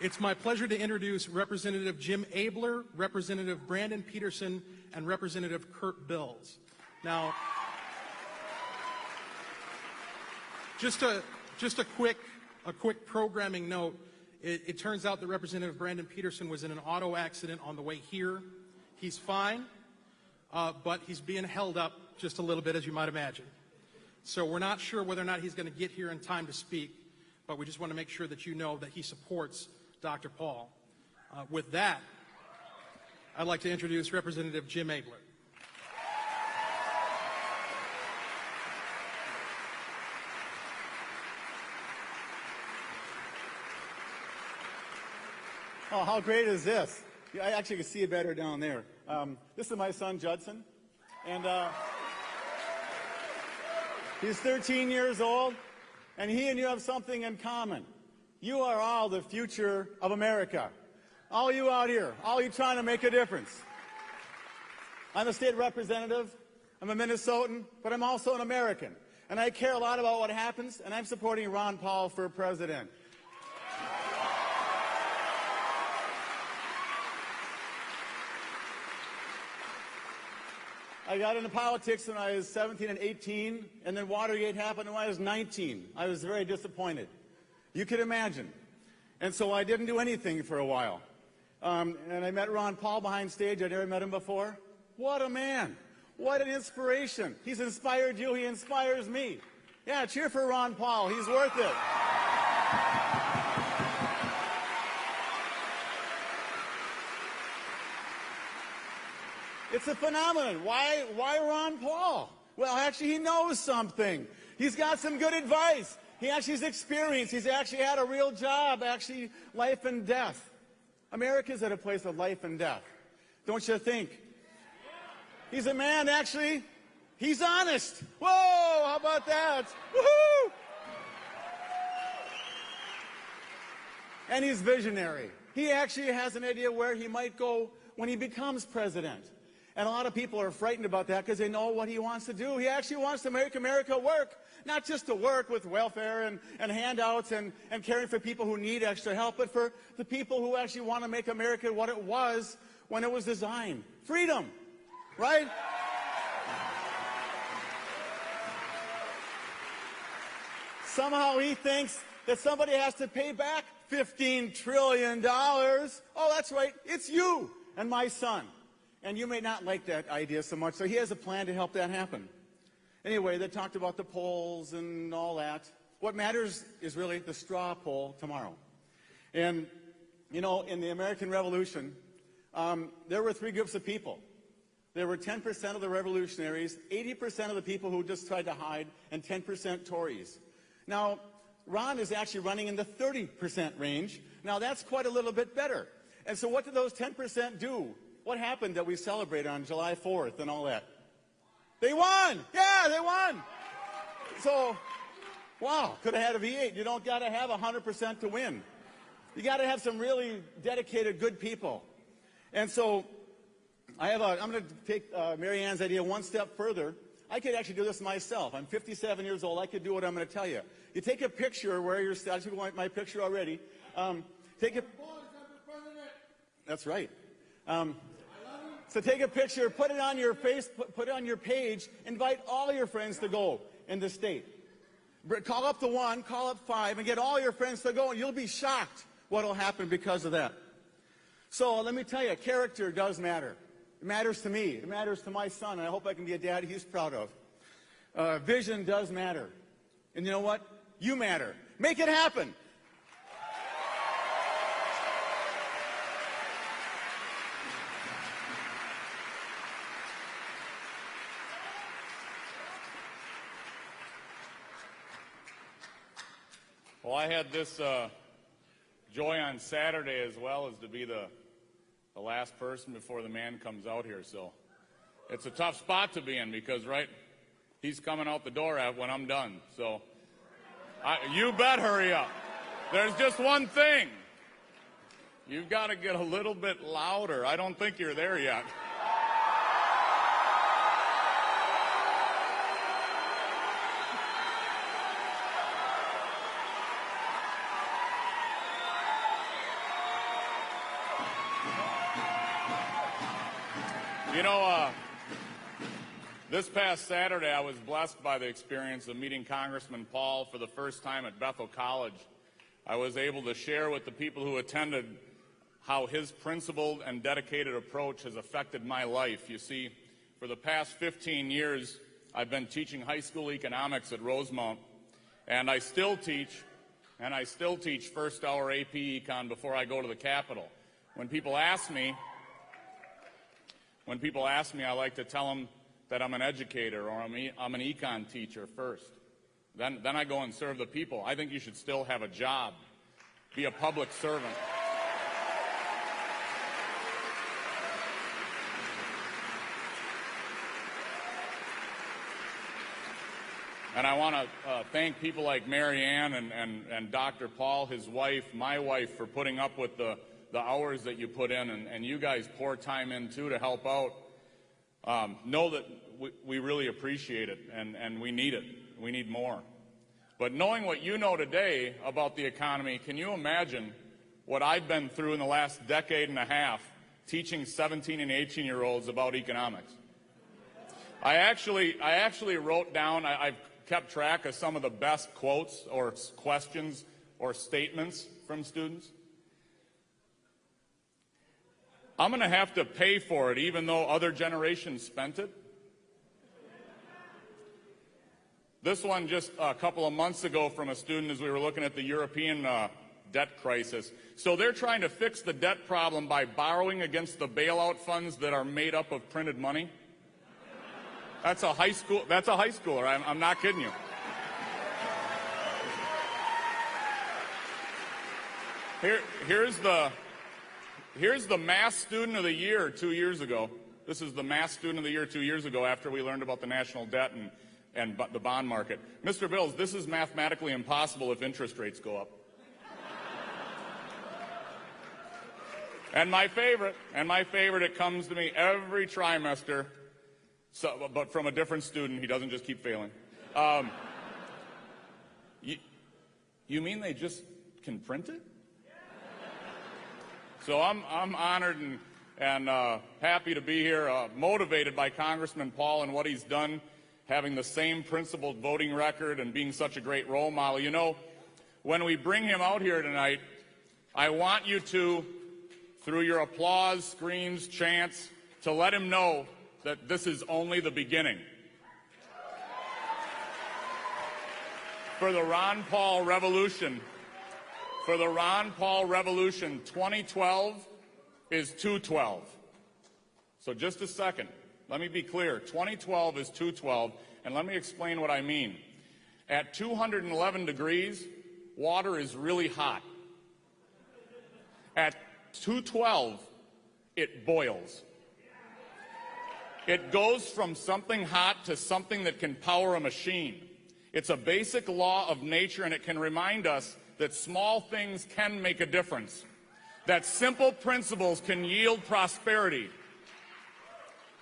It's my pleasure to introduce Representative Jim Abler, Representative Brandon Peterson, and Representative Kurt Bills. Now, just a quick programming note. It turns out that Representative Brandon Peterson was in an auto accident on the way here. He's fine, but he's being held up just a little bit, as you might imagine. So we're not sure whether or not he's going to get here in time to speak, but we just want to make sure that you know that he supports Dr. Paul. With that, I'd like to introduce Representative Jim Abler. Oh, how great is this? I actually can see it better down there. This is my son, Judson, and he's 13 years old, and he and you have something in common. You are all the future of America. All you out here, all you trying to make a difference. I'm a state representative, I'm a Minnesotan, but I'm also an American. And I care a lot about what happens, and I'm supporting Ron Paul for president. I got into politics when I was 17 and 18, and then Watergate happened when I was 19. I was very disappointed. You can imagine. And so I didn't do anything for a while. And I met Ron Paul behind stage. I'd never met him before. What a man. What an inspiration. He's inspired you. He inspires me. Yeah, cheer for Ron Paul. He's worth it. It's a phenomenon. Why Ron Paul? Well, actually, he knows something. He's got some good advice. He actually has experience. He's actually had a real job, actually life and death. America's at a place of life and death. Don't you think? He's a man, actually, he's honest. Whoa, how about that? Woohoo! And he's visionary. He actually has an idea where he might go when he becomes president. And a lot of people are frightened about that because they know what he wants to do. He actually wants to make America work, not just to work with welfare and handouts and caring for people who need extra help, but for the people who actually want to make America what it was when it was designed. Freedom, right? Somehow he thinks that somebody has to pay back $15 trillion. Oh, that's right, it's you and my son. And you may not like that idea so much, so he has a plan to help that happen. Anyway, they talked about the polls and all that. What matters is really the straw poll tomorrow. And, you know, in the American Revolution, there were three groups of people. There were 10% of the revolutionaries, 80% of the people who just tried to hide, and 10% Tories. Now, Ron is actually running in the 30% range. Now, that's quite a little bit better. And so what did those 10% do? What happened that we celebrate on July 4th and all that? They won! Yeah, they won! So, wow, could have had a V8. You don't got to have 100% to win. You got to have some really dedicated, good people. And so, I'm going to take Mary Ann's idea one step further. I could actually do this myself. I'm 57 years old. I could do what I'm going to tell you. You take a picture where you're, I just want my picture already. Take a. That's right. So take a picture, put it on your put it on your page, invite all your friends to go in the state. Call up the 1, call up 5, and get all your friends to go, and you'll be shocked what will happen because of that. So let me tell you, character does matter. It matters to me. It matters to my son, and I hope I can be a dad he's proud of. Vision does matter. And you know what? You matter. Make it happen. Well, I had this joy on Saturday as well as to be the last person before the man comes out here. So it's a tough spot to be in because, right, he's coming out the door when I'm done. So you bet hurry up. There's just one thing. You've got to get a little bit louder. I don't think you're there yet. You know, this past Saturday, I was blessed by the experience of meeting Congressman Paul for the first time at Bethel College. I was able to share with the people who attended how his principled and dedicated approach has affected my life. You see, for the past 15 years, I've been teaching high school economics at Rosemount, and I still teach first hour AP Econ before I go to the Capitol. When people ask me, I like to tell them that I'm an educator or I'm an econ teacher first. Then I go and serve the people. I think you should still have a job, be a public servant. And I want to thank people like Mary Ann and Dr. Paul, his wife, my wife, for putting up with the hours that you put in, and you guys pour time in, too, to help out. Know that we really appreciate it, and we need it. We need more. But knowing what you know today about the economy, can you imagine what I've been through in the last decade and a half teaching 17 and 18-year-olds about economics? I actually wrote down, I've kept track of some of the best quotes or questions or statements from students. I'm going to have to pay for it even though other generations spent it. This one just a couple of months ago from a student as we were looking at the European debt crisis. So they're trying to fix the debt problem by borrowing against the bailout funds that are made up of printed money. That's a high schooler. I'm not kidding you. Here's the math student of the year 2 years ago. This is the math student of the year 2 years ago after we learned about the national debt and the bond market. Mr. Bills, this is mathematically impossible if interest rates go up. And my favorite, it comes to me every trimester. So, but from a different student, he doesn't just keep failing. You mean they just can print it? So I'm honored and happy to be here, motivated by Congressman Paul and what he's done, having the same principled voting record and being such a great role model. You know, when we bring him out here tonight, I want you to, through your applause, screams, chants, to let him know that this is only the beginning. For the Ron Paul Revolution, 2012 is 212. So just a second. Let me be clear. 2012 is 212, and let me explain what I mean. At 211 degrees, water is really hot. At 212, it boils. It goes from something hot to something that can power a machine. It's a basic law of nature, and it can remind us that small things can make a difference, that simple principles can yield prosperity.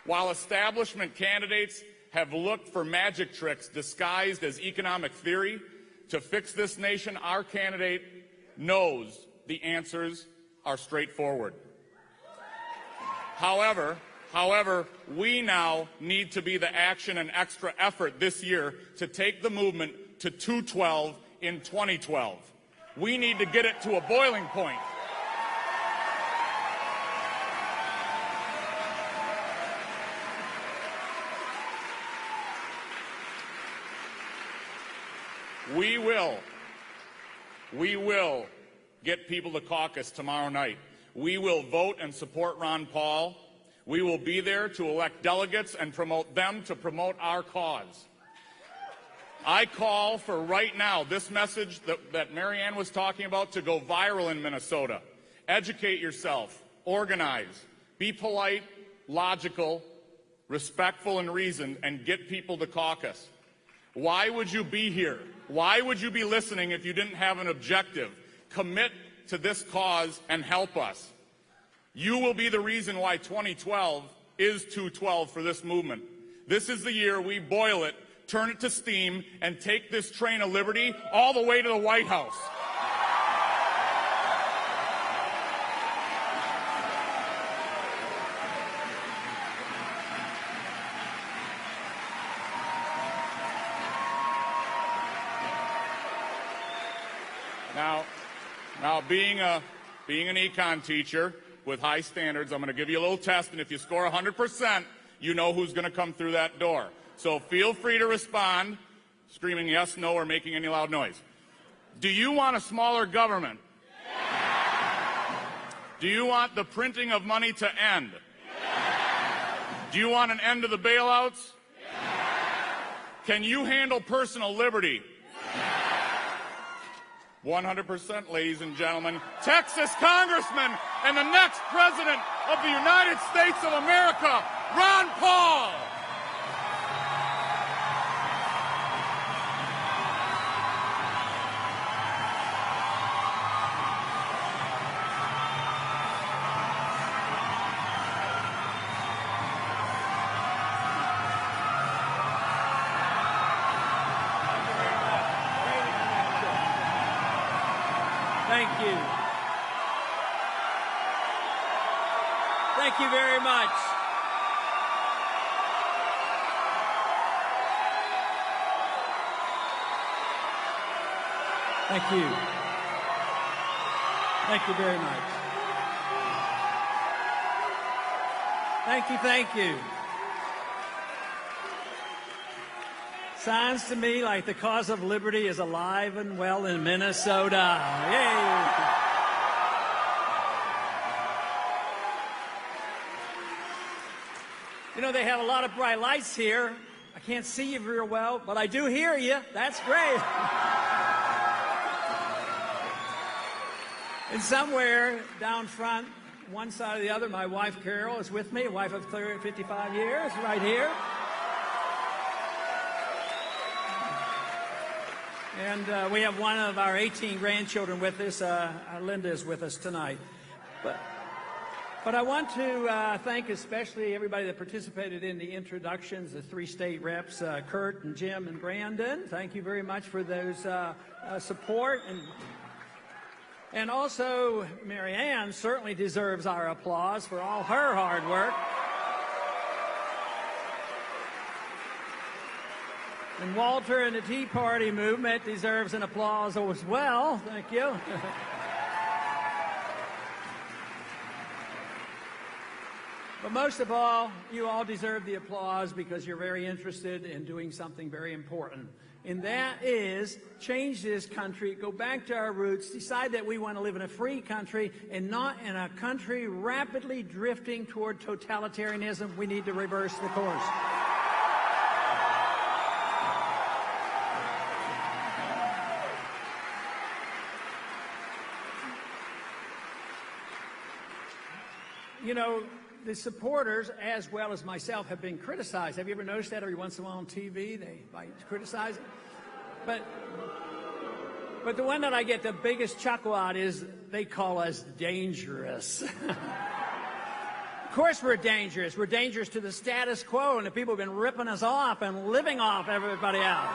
While establishment candidates have looked for magic tricks disguised as economic theory to fix this nation, our candidate knows the answers are straightforward. However, we now need to be the action and extra effort this year to take the movement to 212 in 2012. We need to get it to a boiling point. We will get people to caucus tomorrow night. We will vote and support Ron Paul. We will be there to elect delegates and promote them to promote our cause. I call for right now this message that Mary Ann was talking about to go viral in Minnesota. Educate yourself, organize, be polite, logical, respectful, and reasoned, and get people to caucus. Why would you be here? Why would you be listening if you didn't have an objective? Commit to this cause and help us. You will be the reason why 2012 is 212 for this movement. This is the year we boil it, turn it to steam, and take this train of liberty all the way to the White House. Now, being an econ teacher with high standards, I'm going to give you a little test, and if you score 100%, you know who's going to come through that door. So feel free to respond, screaming yes, no, or making any loud noise. Do you want a smaller government? Do you want the printing of money to end? Do you want an end to the bailouts? Can you handle personal liberty? 100%, ladies and gentlemen. Texas Congressman and the next President of the United States of America, Ron Paul. Thank you. Thank you very much. Thank you. Thank you very much. Thank you, thank you. Sounds to me like the cause of liberty is alive and well in Minnesota. Yay! You know, they have a lot of bright lights here. I can't see you real well, but I do hear you. That's great. And somewhere down front, one side or the other, my wife Carol is with me, a wife of 55 years, right here. And we have one of our 18 grandchildren with us. Linda is with us tonight. But I want to thank especially everybody that participated in the introductions, the three state reps, Kurt and Jim and Brandon. Thank you very much for those support. And also, Mary Ann certainly deserves our applause for all her hard work. And Walter and the Tea Party movement deserves an applause as well. Thank you. But most of all, you all deserve the applause because you're very interested in doing something very important. And that is change this country, go back to our roots, decide that we want to live in a free country and not in a country rapidly drifting toward totalitarianism. We need to reverse the course. You know, the supporters, as well as myself, have been criticized. Have you ever noticed that every once in a while on TV? They might criticize it. But the one that I get the biggest chuckle out is they call us dangerous. Of course we're dangerous. We're dangerous to the status quo and the people who have been ripping us off and living off everybody else.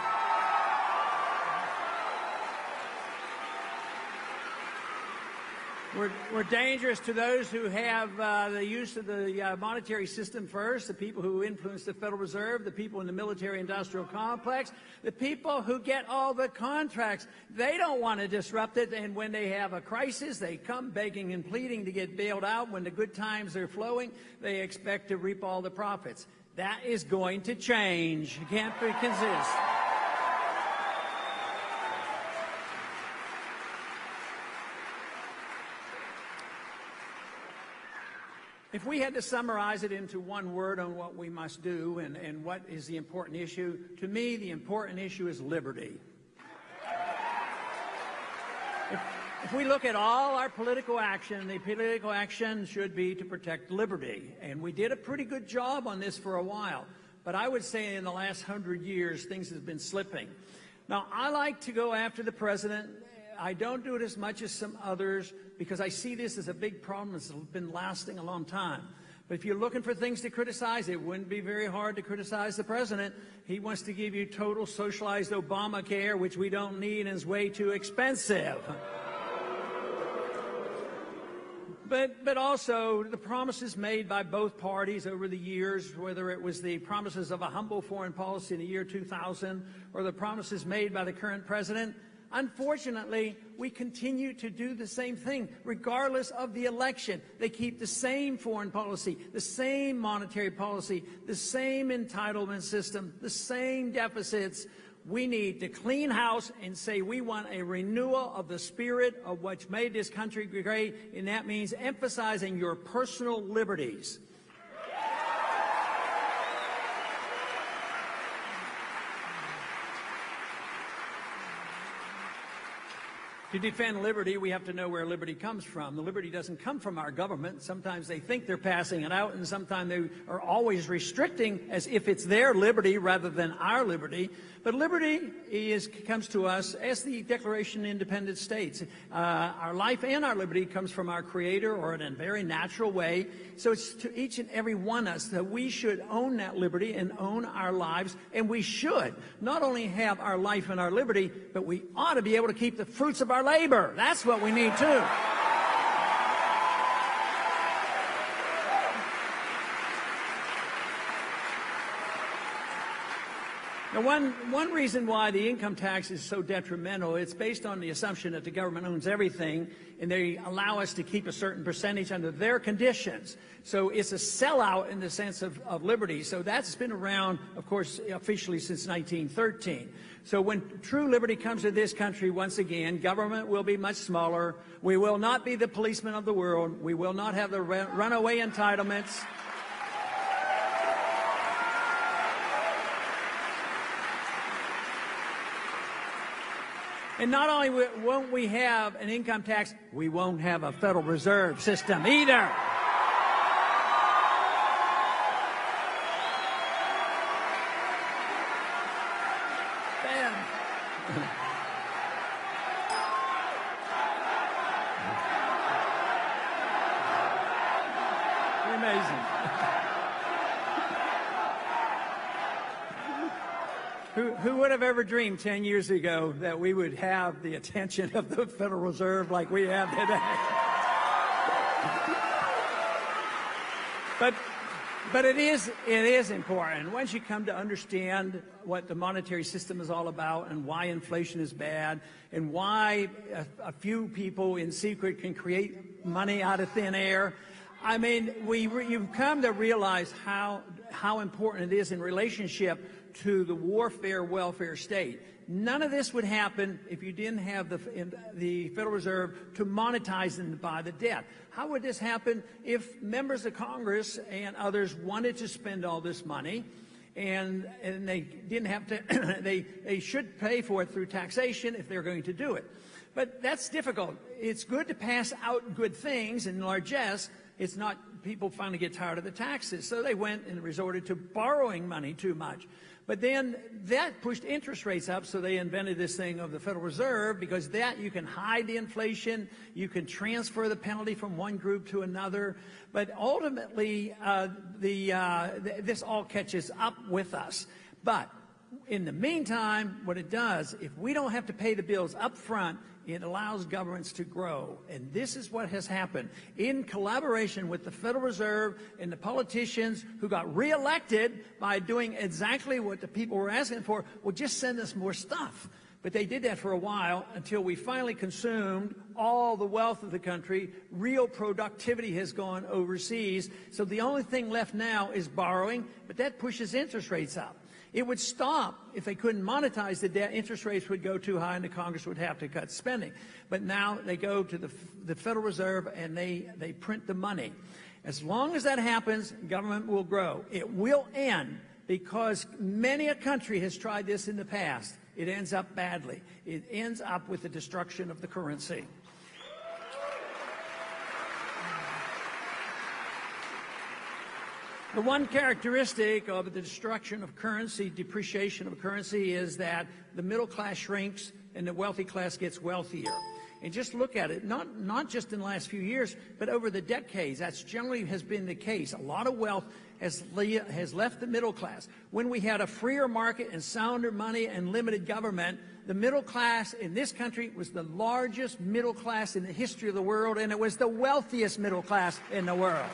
We're dangerous to those who have the use of the monetary system first, the people who influence the Federal Reserve, the people in the military-industrial complex, the people who get all the contracts. They don't want to disrupt it, and when they have a crisis, they come begging and pleading to get bailed out. When the good times are flowing, they expect to reap all the profits. That is going to change. You can't consist. If we had to summarize it into one word on what we must do and what is the important issue, to me, the important issue is liberty. If we look at all our political action, the political action should be to protect liberty. And we did a pretty good job on this for a while. But I would say in the last 100 years, things have been slipping. Now, I like to go after the president. I don't do it as much as some others because I see this as a big problem that's been lasting a long time. But if you're looking for things to criticize, it wouldn't be very hard to criticize the president. He wants to give you total socialized Obamacare, which we don't need and is way too expensive. But also the promises made by both parties over the years, whether it was the promises of a humble foreign policy in the year 2000 or the promises made by the current president, Unfortunately, we continue to do the same thing, regardless of the election. They keep the same foreign policy, the same monetary policy, the same entitlement system, the same deficits. We need to clean house and say we want a renewal of the spirit of what's made this country great, and that means emphasizing your personal liberties. To defend liberty, we have to know where liberty comes from. The liberty doesn't come from our government. Sometimes they think they're passing it out, and sometimes they are always restricting as if it's their liberty rather than our liberty. But liberty comes to us as the Declaration of Independent States. Our life and our liberty comes from our Creator, or in a very natural way. So it's to each and every one of us that we should own that liberty and own our lives. And we should not only have our life and our liberty, but we ought to be able to keep the fruits of our labor. That's what we need too. Now, one reason why the income tax is so detrimental, it's based on the assumption that the government owns everything, and they allow us to keep a certain percentage under their conditions. So it's a sellout in the sense of liberty. So that's been around, of course, officially since 1913. So when true liberty comes to this country, once again, government will be much smaller. We will not be the policemen of the world. We will not have the runaway entitlements. And not only won't we have an income tax, we won't have a Federal Reserve System either. Amazing. Who would have ever dreamed 10 years ago that we would have the attention of the Federal Reserve like we have today? But it is important. Once you come to understand what the monetary system is all about and why inflation is bad and why a few people in secret can create money out of thin air, I mean, you've come to realize how important it is in relationship to the warfare welfare state. None of this would happen if you didn't have the Federal Reserve to monetize and buy the debt. How would this happen if members of Congress and others wanted to spend all this money and they didn't have to, they should pay for it through taxation if they're going to do it. But that's difficult. It's good to pass out good things and largesse. It's not, people finally get tired of the taxes. So they went and resorted to borrowing money too much. But then that pushed interest rates up, so they invented this thing of the Federal Reserve, because that you can hide the inflation, you can transfer the penalty from one group to another. But ultimately, this all catches up with us. But in the meantime, what it does, if we don't have to pay the bills up front, it allows governments to grow. And this is what has happened. In collaboration with the Federal Reserve and the politicians who got reelected by doing exactly what the people were asking for, well, just send us more stuff. But they did that for a while until we finally consumed all the wealth of the country. Real productivity has gone overseas. So the only thing left now is borrowing, but that pushes interest rates up. It would stop if they couldn't monetize the debt. Interest rates would go too high and the Congress would have to cut spending. But now they go to the Federal Reserve and they print the money. As long as that happens, government will grow. It will end because many a country has tried this in the past. It ends up badly. It ends up with the destruction of the currency. The one characteristic of the destruction of currency, depreciation of currency, is that the middle class shrinks and the wealthy class gets wealthier. And just look at it, not just in the last few years, but over the decades. That's generally has been the case. A lot of wealth has left the middle class. When we had a freer market and sounder money and limited government, the middle class in this country was the largest middle class in the history of the world, and it was the wealthiest middle class in the world.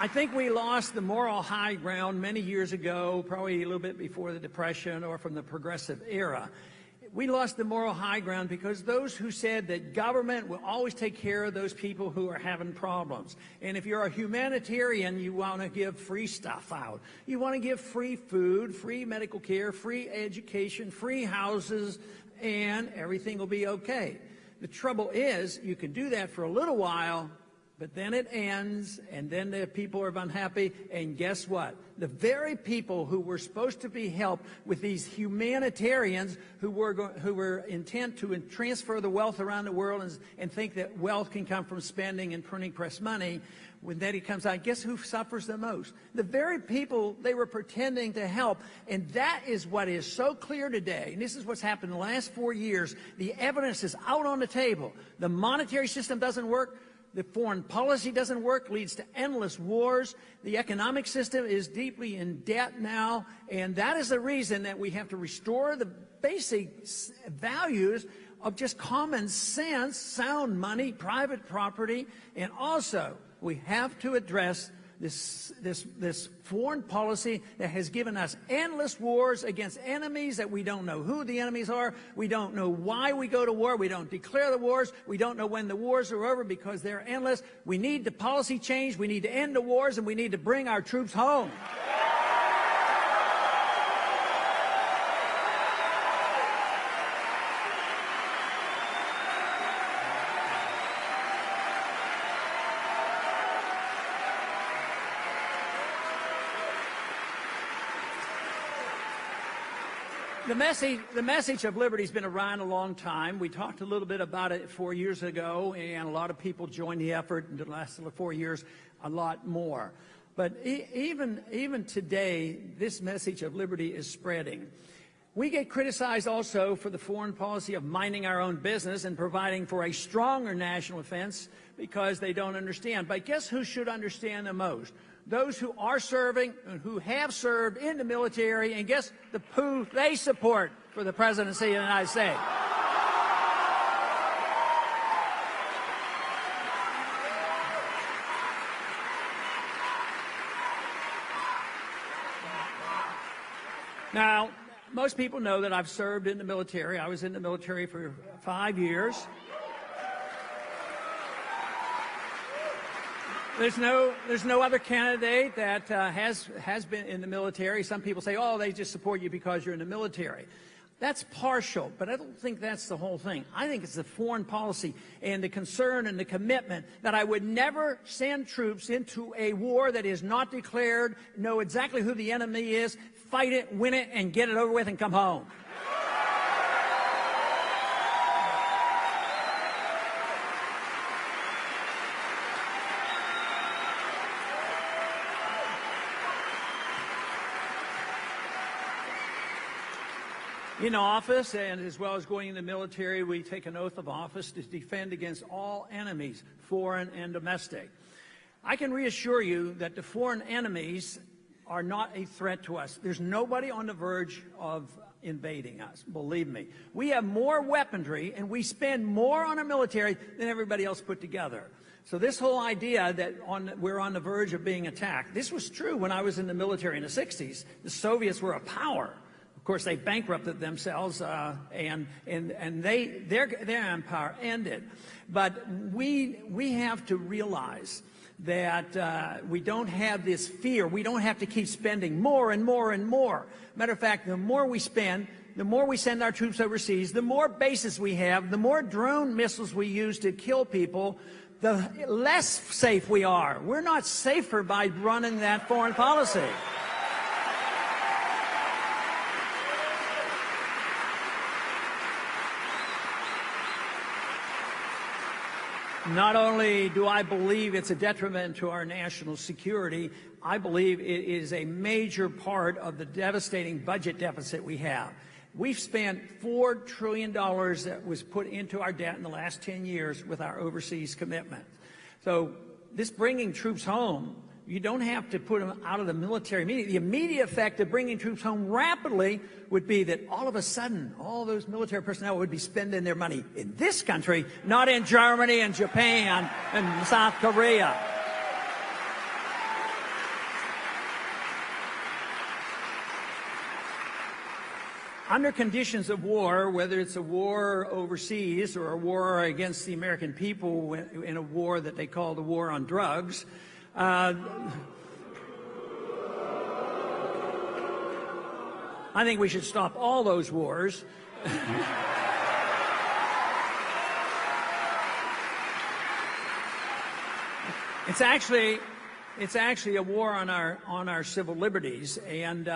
I think we lost the moral high ground many years ago, probably a little bit before the Depression or from the progressive era. We lost the moral high ground because those who said that government will always take care of those people who are having problems. And if you're a humanitarian, you want to give free stuff out. You want to give free food, free medical care, free education, free houses, and everything will be okay. The trouble is, you can do that for a little while, but then it ends, and then the people are unhappy, and guess what? The very people who were supposed to be helped with these humanitarians who were intent to transfer the wealth around the world and think that wealth can come from spending and printing press money, when that it comes out, guess who suffers the most? The very people they were pretending to help. And that is what is so clear today. And this is what's happened in the last 4 years. The evidence is out on the table. The monetary system doesn't work. The foreign policy doesn't work, leads to endless wars. The economic system is deeply in debt now, and that is the reason that we have to restore the basic values of just common sense, sound money, private property, and also we have to address this foreign policy that has given us endless wars against enemies that we don't know who the enemies are. We don't know why we go to war. We don't declare the wars. We don't know when the wars are over because they're endless. We need the policy change. We need to end the wars, and we need to bring our troops home. The message of liberty has been around a long time. We talked a little bit about it 4 years ago, and a lot of people joined the effort in the last 4 years, a lot more. But even today, this message of liberty is spreading. We get criticized also for the foreign policy of minding our own business and providing for a stronger national defense because they don't understand. But guess who should understand the most? Those who are serving and who have served in the military, and guess who they support for the presidency of the United States. Now, most people know that I've served in the military. I was in the military for 5 years. There's no other candidate that has been in the military. Some people say, oh, they just support you because you're in the military. That's partial, but I don't think that's the whole thing. I think it's the foreign policy and the concern and the commitment that I would never send troops into a war that is not declared, know exactly who the enemy is, fight it, win it, and get it over with and come home. In office, and as well as going in the military, we take an oath of office to defend against all enemies, foreign and domestic. I can reassure you that the foreign enemies are not a threat to us. There's nobody on the verge of invading us, believe me. We have more weaponry, and we spend more on our military than everybody else put together. So this whole idea that we're on the verge of being attacked, this was true when I was in the military in the 60s. The Soviets were a power. Of course, they bankrupted themselves, and their empire ended. But we have to realize that we don't have this fear. We don't have to keep spending more and more and more. Matter of fact, the more we spend, the more we send our troops overseas, the more bases we have, the more drone missiles we use to kill people, the less safe we are. We're not safer by running that foreign policy. Not only do I believe it's a detriment to our national security, I believe it is a major part of the devastating budget deficit we have. We've spent $4 trillion that was put into our debt in the last 10 years with our overseas commitment. So this bringing troops home, you don't have to put them out of the military immediately. The immediate effect of bringing troops home rapidly would be that all of a sudden, all those military personnel would be spending their money in this country, not in Germany and Japan and South Korea. under conditions of war, whether it's a war overseas or a war against the American people in a war that they call the war on drugs, I think we should stop all those wars. It's actually a war on our civil liberties, and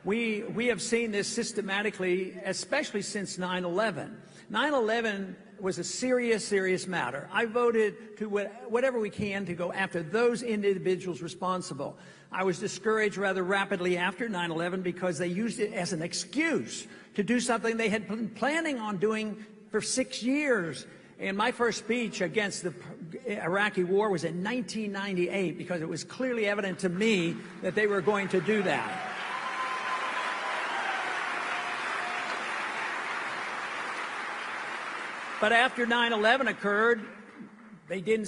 we have seen this systematically, especially since 9/11. 9/11 was a serious matter. I voted to whatever we can to go after those individuals responsible. I was discouraged rather rapidly after 9/11 because they used it as an excuse to do something they had been planning on doing for 6 years. And my first speech against the Iraqi war was in 1998 because it was clearly evident to me that they were going to do that. But after 9/11 occurred, it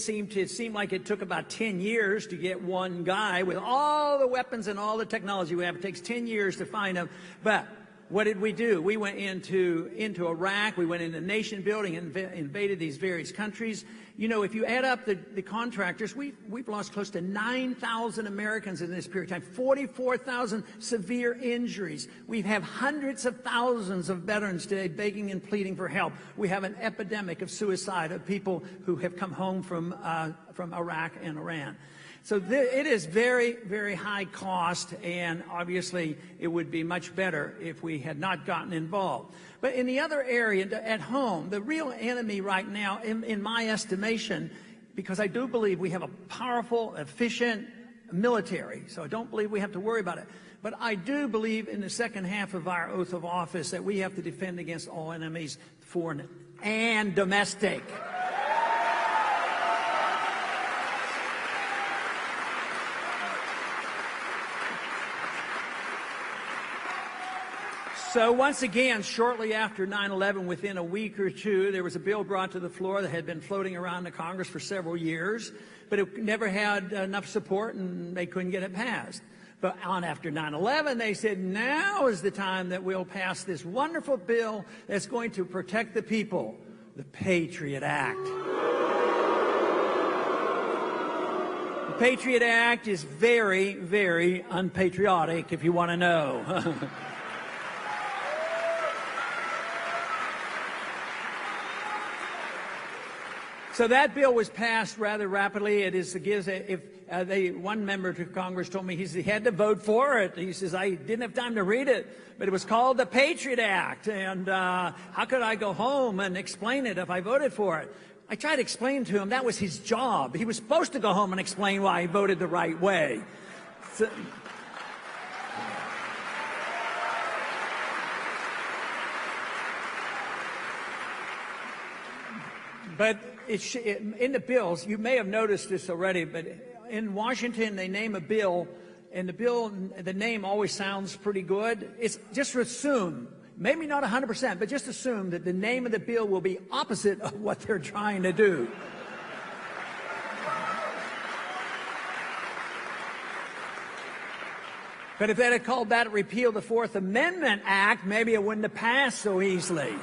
seemed like it took about 10 years to get one guy with all the weapons and all the technology we have. It takes 10 years to find him. But what did we do? We went into Iraq. We went into nation building and invaded these various countries. You know, if you add up the contractors, we've lost close to 9,000 Americans in this period of time, 44,000 severe injuries. We have hundreds of thousands of veterans today begging and pleading for help. We have an epidemic of suicide of people who have come home from Iraq and Iran. So it is very, very high cost, and obviously it would be much better if we had not gotten involved. But in the other area, at home, the real enemy right now, in my estimation, because I do believe we have a powerful, efficient military, so I don't believe we have to worry about it. But I do believe in the second half of our oath of office that we have to defend against all enemies, foreign and domestic. So once again, shortly after 9/11, within a week or two, there was a bill brought to the floor that had been floating around the Congress for several years, but it never had enough support and they couldn't get it passed. But after 9/11, they said, now is the time that we'll pass this wonderful bill that's going to protect the people, the Patriot Act. The Patriot Act is very, very unpatriotic, if you want to know. So that bill was passed rather rapidly. One member of Congress told me he had to vote for it. He says, I didn't have time to read it, but it was called the Patriot Act. And how could I go home and explain it if I voted for it? I tried to explain to him that was his job. He was supposed to go home and explain why he voted the right way. So, but in the bills, you may have noticed this already, but in Washington they name a bill, and the name always sounds pretty good. It's just assume, maybe not 100%, but just assume that the name of the bill will be opposite of what they're trying to do. But if they had called that repeal the Fourth Amendment Act, maybe it wouldn't have passed so easily.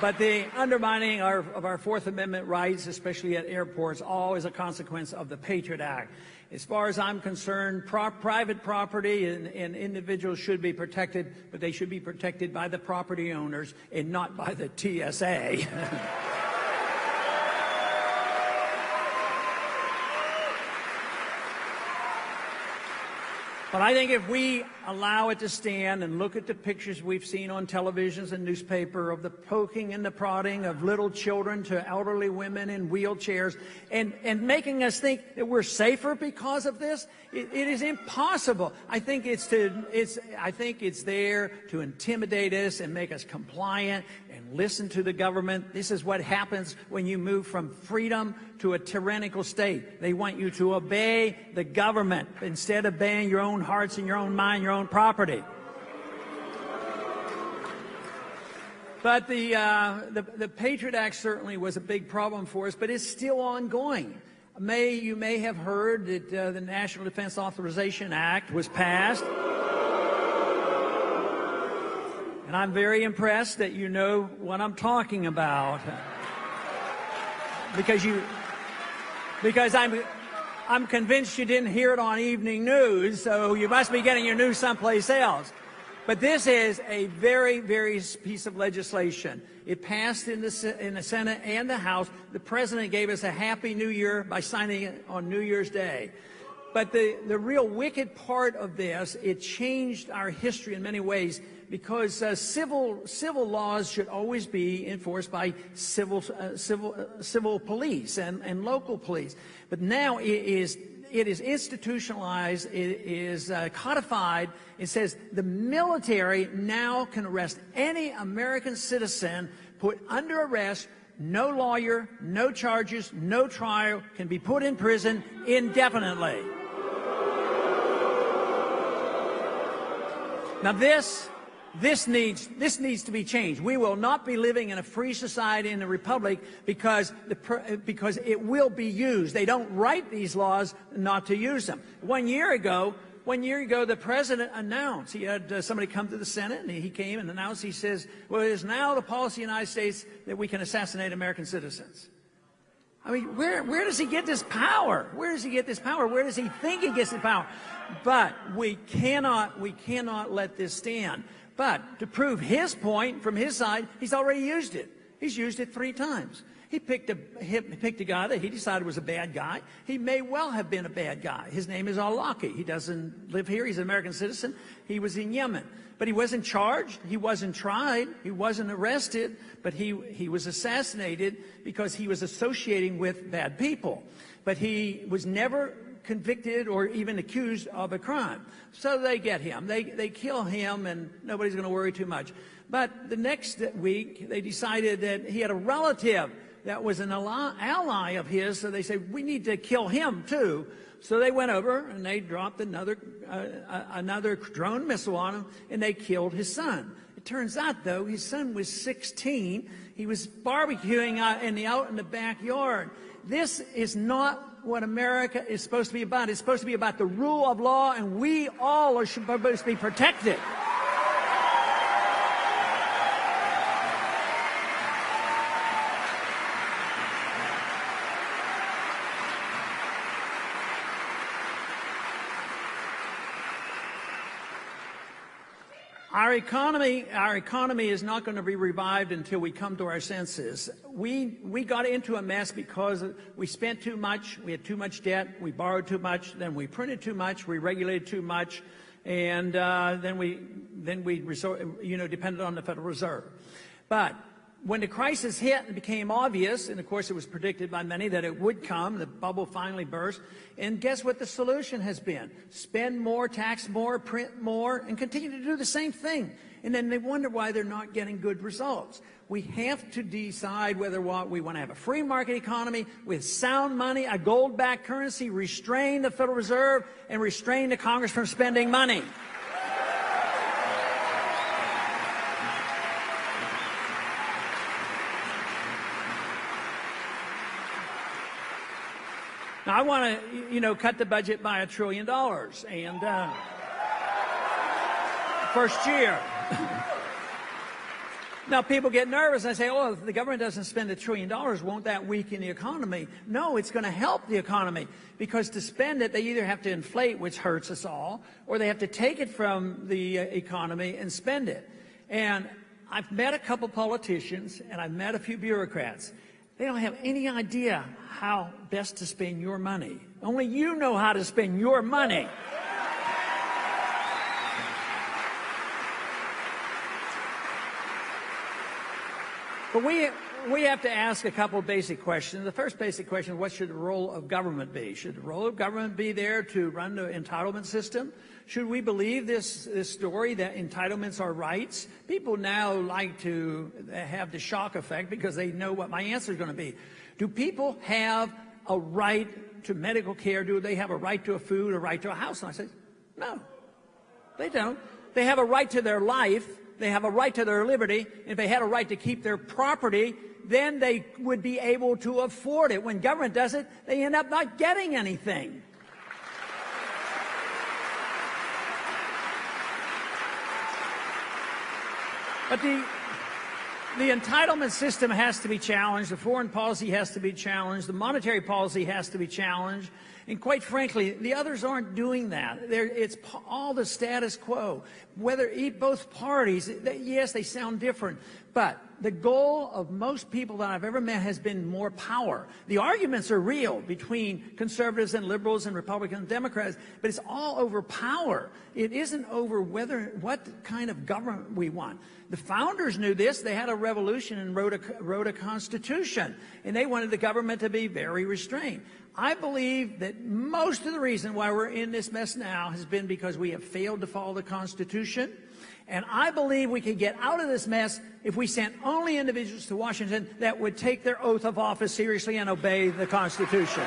But the undermining of our Fourth Amendment rights, especially at airports, all is a consequence of the Patriot Act. As far as I'm concerned, private property and individuals should be protected, but they should be protected by the property owners and not by the TSA. But I think if we allow it to stand and look at the pictures we've seen on televisions and newspaper of the poking and the prodding of little children to elderly women in wheelchairs and making us think that we're safer because of this, it is impossible. I think it's there to intimidate us and make us compliant and listen to the government. This is what happens when you move from freedom to a tyrannical state. They want you to obey the government instead of obeying your own hearts and your own mind, your own property. But the Patriot Act certainly was a big problem for us, but it's still ongoing. You may have heard that the National Defense Authorization Act was passed. And I'm very impressed that you know what I'm talking about. Because I'm convinced you didn't hear it on evening news, so you must be getting your news someplace else. But this is a very, very piece of legislation. It passed in the Senate and the House. The President gave us a Happy New Year by signing it on New Year's Day. But the real wicked part of this, it changed our history in many ways, because civil laws should always be enforced by civil police and local police. But now it is institutionalized, it is codified. It says the military now can arrest any American citizen, put under arrest, no lawyer, no charges, no trial, can be put in prison indefinitely. Now this needs to be changed. We will not be living in a free society in a republic because it will be used. They don't write these laws not to use them. 1 year ago, the President announced, he had somebody come to the Senate, and he came and announced, he says, well, it is now the policy of the United States that we can assassinate American citizens. I mean, where does he get this power? Where does he get this power? Where does he think he gets the power? But we cannot let this stand. But to prove his point from his side, he's already used it. He's used it 3 times. He picked a guy that he decided was a bad guy. He may well have been a bad guy. His name is al-Awlaki. He doesn't live here. He's an American citizen. He was in Yemen. But he wasn't charged. He wasn't tried. He wasn't arrested. But he was assassinated because he was associating with bad people. But he was never convicted or even accused of a crime. So they get him. They kill him, and nobody's going to worry too much. But the next week, they decided that he had a relative that was an ally of his, so they said, we need to kill him too. So they went over and they dropped another drone missile on him, and they killed his son. It turns out, though, his son was 16. He was barbecuing out in the backyard. This is not what America is supposed to be about. It's supposed to be about the rule of law, and we all are supposed to be protected. Our economy is not going to be revived until we come to our senses. We got into a mess because we spent too much, we had too much debt, we borrowed too much, then we printed too much, we regulated too much, and then we depended on the Federal Reserve. But when the crisis hit and became obvious, and of course it was predicted by many that it would come, the bubble finally burst, and guess what the solution has been? Spend more, tax more, print more, and continue to do the same thing. And then they wonder why they're not getting good results. We have to decide whether we want to have a free market economy with sound money, a gold-backed currency, restrain the Federal Reserve, and restrain the Congress from spending money. Now, I want to, cut the budget by $1 trillion, and first year. Now, people get nervous and say, oh, if the government doesn't spend $1 trillion, won't that weaken the economy? No, it's going to help the economy, because to spend it, they either have to inflate, which hurts us all, or they have to take it from the economy and spend it. And I've met a couple politicians, and I've met a few bureaucrats. They don't have any idea how best to spend your money. Only you know how to spend your money. But we have to ask a couple of basic questions. The first basic question is, what should the role of government be? Should the role of government be there to run the entitlement system? Should we believe this story that entitlements are rights? People now like to have the shock effect because they know what my answer is going to be. Do people have a right to medical care? Do they have a right to a food, a right to a house? And I say, no, they don't. They have a right to their life. They have a right to their liberty. If they had a right to keep their property, then they would be able to afford it. When government does it, they end up not getting anything. But the entitlement system has to be challenged. The foreign policy has to be challenged. The monetary policy has to be challenged. And quite frankly, the others aren't doing that. It's all the status quo. Whether both parties, yes, they sound different, but the goal of most people that I've ever met has been more power. The arguments are real between conservatives and liberals and Republicans and Democrats, but it's all over power. It isn't over what kind of government we want. The founders knew this. They had a revolution and wrote a constitution, and they wanted the government to be very restrained. I believe that most of the reason why we're in this mess now has been because we have failed to follow the Constitution. And I believe we could get out of this mess if we sent only individuals to Washington that would take their oath of office seriously and obey the Constitution.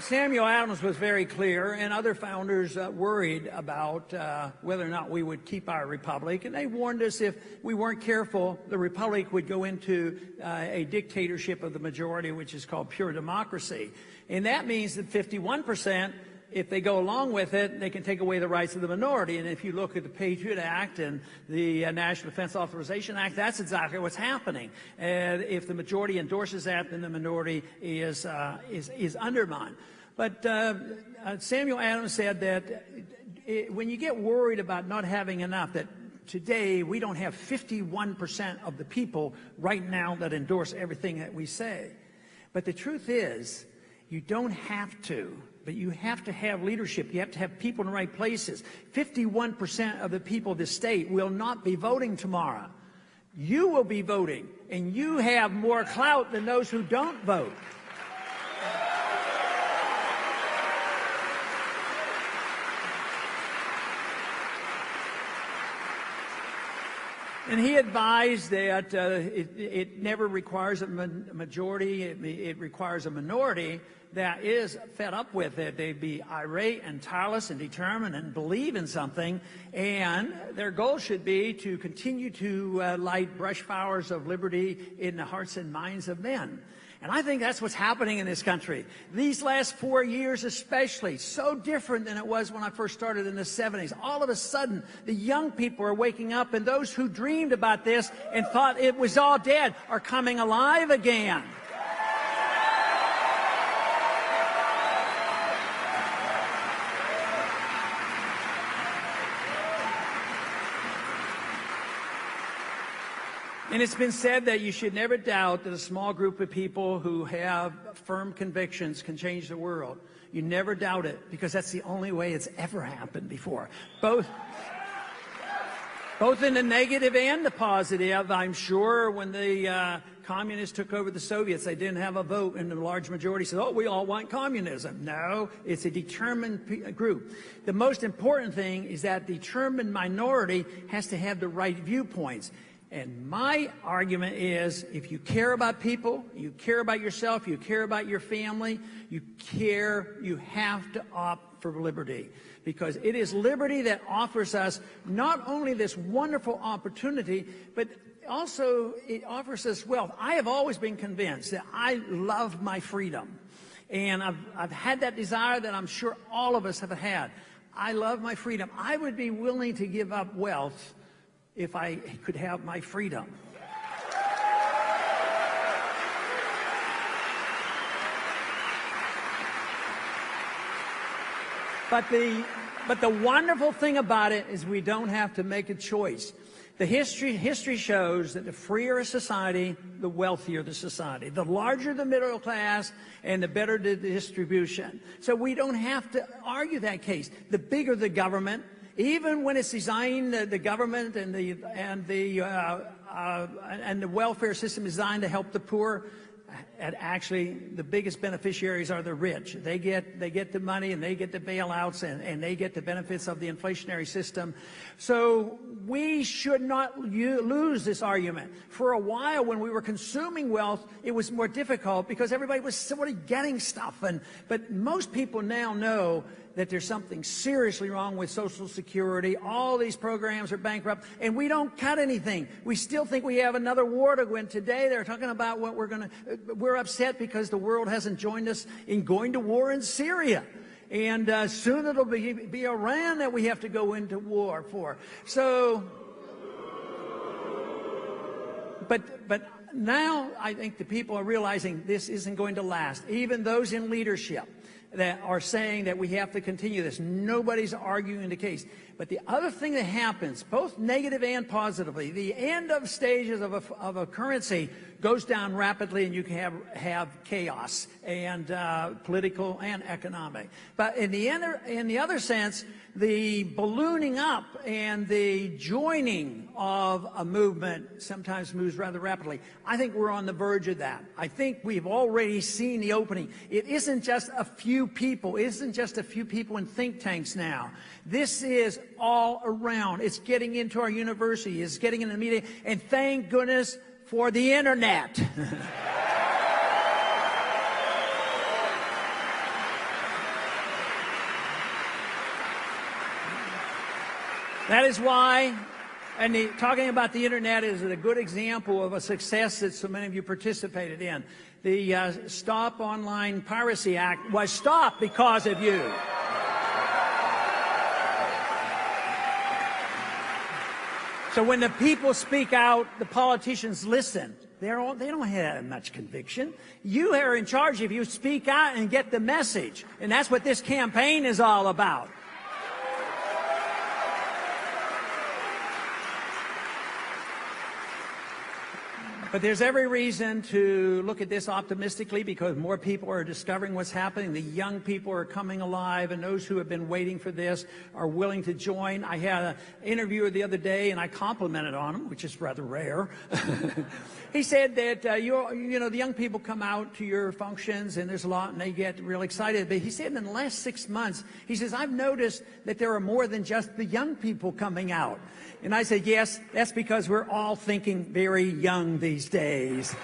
Samuel Adams was very clear, and other founders worried about whether or not we would keep our republic. And they warned us if we weren't careful, the republic would go into a dictatorship of the majority, which is called pure democracy. And that means that 51%, if they go along with it, they can take away the rights of the minority. And if you look at the Patriot Act and the National Defense Authorization Act, that's exactly what's happening. And if the majority endorses that, then the minority is undermined. But Samuel Adams said that when you get worried about not having enough, that today we don't have 51% of the people right now that endorse everything that we say. But the truth is, you don't have to. But you have to have leadership. You have to have people in the right places. 51% of the people of this state will not be voting tomorrow. You will be voting, and you have more clout than those who don't vote. And he advised that it never requires a majority, it requires a minority that is fed up with it. They'd be irate and tireless and determined and believe in something, and their goal should be to continue to light brush fires of liberty in the hearts and minds of men. And I think that's what's happening in this country. These last 4 years especially, so different than it was when I first started in the 70s. All of a sudden, the young people are waking up, and those who dreamed about this and thought it was all dead are coming alive again. And it's been said that you should never doubt that a small group of people who have firm convictions can change the world. You never doubt it, because that's the only way it's ever happened before. Both in the negative and the positive. I'm sure when the communists took over the Soviets, they didn't have a vote, and the large majority said, oh, we all want communism. No, it's a determined group. The most important thing is that determined minority has to have the right viewpoints. And my argument is, if you care about people, you care about yourself, you care about your family, you have to opt for liberty. Because it is liberty that offers us not only this wonderful opportunity, but also it offers us wealth. I have always been convinced that I love my freedom. And I've had that desire that I'm sure all of us have had. I love my freedom. I would be willing to give up wealth if I could have my freedom. But the wonderful thing about it is we don't have to make a choice. The history shows that the freer a society, the wealthier the society. The larger the middle class, and the better the distribution. So we don't have to argue that case. The bigger the government, even when it's designed, the government and the welfare system is designed to help the poor, And actually, the biggest beneficiaries are the rich. They get the money, and they get the bailouts, and they get the benefits of the inflationary system. So we should not lose this argument. For a while, when we were consuming wealth, it was more difficult because everybody was sort of getting stuff. But most people now know that there's something seriously wrong with Social Security. All these programs are bankrupt, and we don't cut anything. We still think we have another war to win. Today, they're talking about what we're upset because the world hasn't joined us in going to war in Syria. And soon it'll be Iran that we have to go into war for. So, but now I think the people are realizing this isn't going to last. Even those in leadership that are saying that we have to continue this. Nobody's arguing the case. But the other thing that happens, both negative and positively, the end of stages of a currency goes down rapidly, and you can have chaos, and political and economic. But in the other sense, the ballooning up and the joining of a movement sometimes moves rather rapidly. I think we're on the verge of that. I think we've already seen the opening. It isn't just a few people. It isn't just a few people in think tanks now. This is all around. It's getting into our university. It's getting in the media. And thank goodness for the internet. That is why, and talking about the internet is a good example of a success that so many of you participated in. The Stop Online Piracy Act was stopped because of you. So when the people speak out, the politicians listen. They don't have much conviction. You are in charge if you speak out and get the message. And that's what this campaign is all about. But there's every reason to look at this optimistically because more people are discovering what's happening. The young people are coming alive, and those who have been waiting for this are willing to join. I had an interviewer the other day, and I complimented on him, which is rather rare. He said that, the young people come out to your functions, and there's a lot, and they get real excited. But he said in the last 6 months, he says, I've noticed that there are more than just the young people coming out. And I said, yes, that's because we're all thinking very young these days.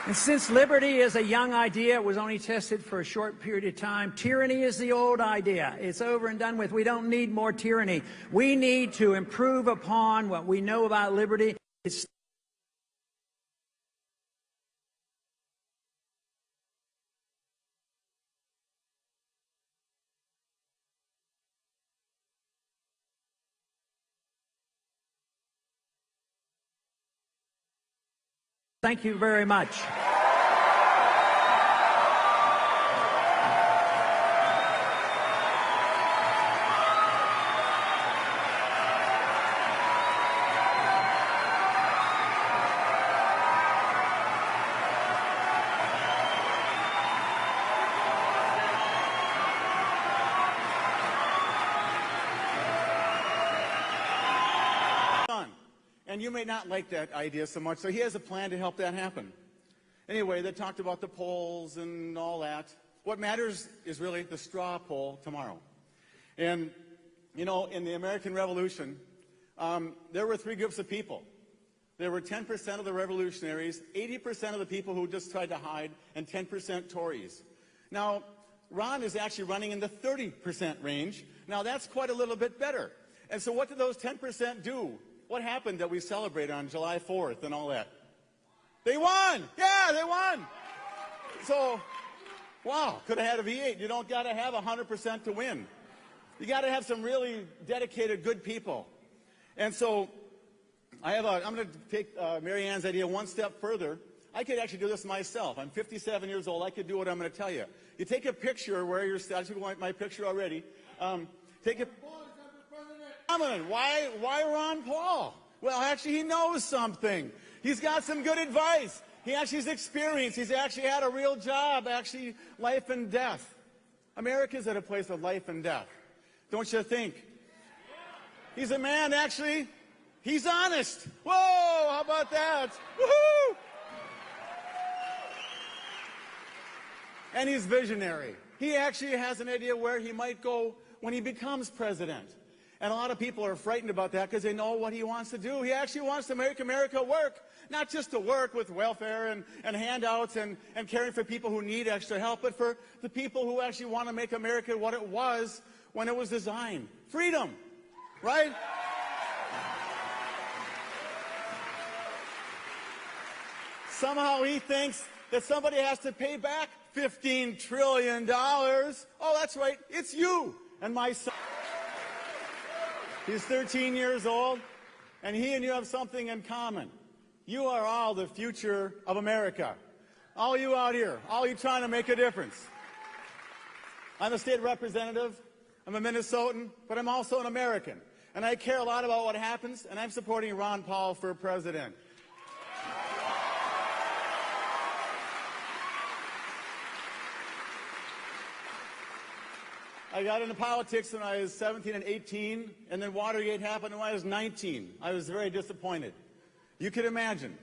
And since liberty is a young idea, it was only tested for a short period of time. Tyranny is the old idea. It's over and done with. We don't need more tyranny. We need to improve upon what we know about liberty. Thank you very much. And you may not like that idea so much, so he has a plan to help that happen. Anyway, they talked about the polls and all that. What matters is really the straw poll tomorrow. And, in the American Revolution, there were three groups of people. There were 10% of the revolutionaries, 80% of the people who just tried to hide, and 10% Tories. Now, Ron is actually running in the 30% range. Now, that's quite a little bit better. And so what did those 10% do? What happened that we celebrate on July 4th and all that? They won! Yeah, they won! So, wow, could have had a V8. You don't got to have 100% to win. You got to have some really dedicated, good people. And so, I'm going to take Mary Ann's idea one step further. I could actually do this myself. I'm 57 years old. I could do what I'm going to tell you. You take a picture where you're standing. My picture already. Take a... Why Ron Paul? Well, actually, he knows something. He's got some good advice. He actually has experience. He's actually had a real job, actually life and death. America's at a place of life and death. Don't you think? He's a man, actually, he's honest. Whoa, how about that? Woohoo! And he's visionary. He actually has an idea where he might go when he becomes president. And a lot of people are frightened about that because they know what he wants to do. He actually wants to make America work, not just to work with welfare and handouts and caring for people who need extra help, but for the people who actually want to make America what it was when it was designed. Freedom, right? Somehow he thinks that somebody has to pay back $15 trillion. Oh, that's right, it's you and my son. He's 13 years old, and he and you have something in common. You are all the future of America. All you out here, all you trying to make a difference. I'm a state representative, I'm a Minnesotan, but I'm also an American. And I care a lot about what happens, and I'm supporting Ron Paul for president. I got into politics when I was 17 and 18, and then Watergate happened when I was 19. I was very disappointed. You could imagine.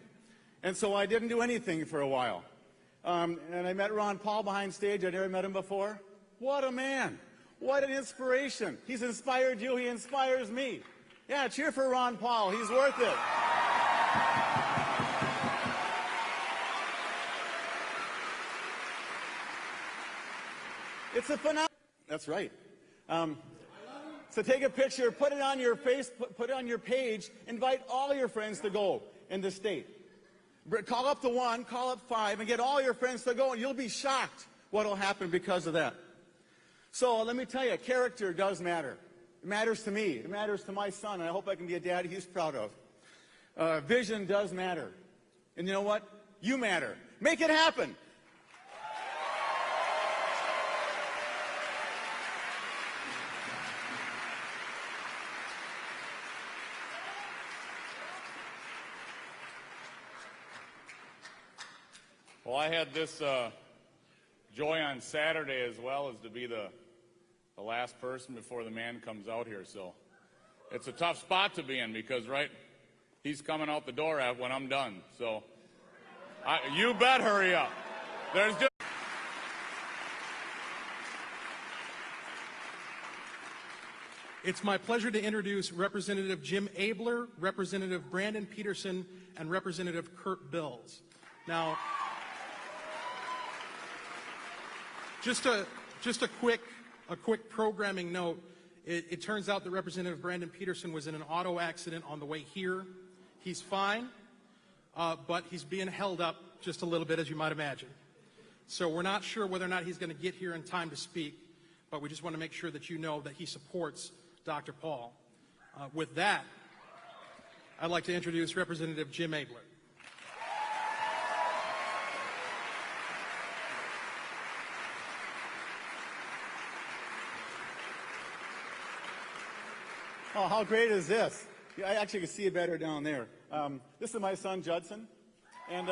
And so I didn't do anything for a while. And I met Ron Paul behind stage. I'd never met him before. What a man. What an inspiration. He's inspired you. He inspires me. Yeah, cheer for Ron Paul. He's worth it. It's a phenomenon. That's right. So take a picture, put it on your face, put it on your page, invite all your friends to go in the state. Call up to 1, call up 5, and get all your friends to go, and you'll be shocked what will happen because of that. So let me tell you, character does matter. It matters to me. It matters to my son, and I hope I can be a dad he's proud of. Vision does matter. And you know what? You matter. Make it happen. Well, I had this joy on Saturday as well as to be the last person before the man comes out here. So it's a tough spot to be in because, right, he's coming out the door when I'm done. So you bet hurry up. There's just... It's my pleasure to introduce Representative Jim Abler, Representative Brandon Peterson, and Representative Kurt Bills. Now, just a quick programming note. It turns out that Representative Brandon Peterson was in an auto accident on the way here. He's fine, but he's being held up just a little bit, as you might imagine. So we're not sure whether or not he's going to get here in time to speak, but we just want to make sure that you know that he supports Dr. Paul. With that, I'd like to introduce Representative Jim Abler. Oh, how great is this? I actually can see it better down there. This is my son, Judson. And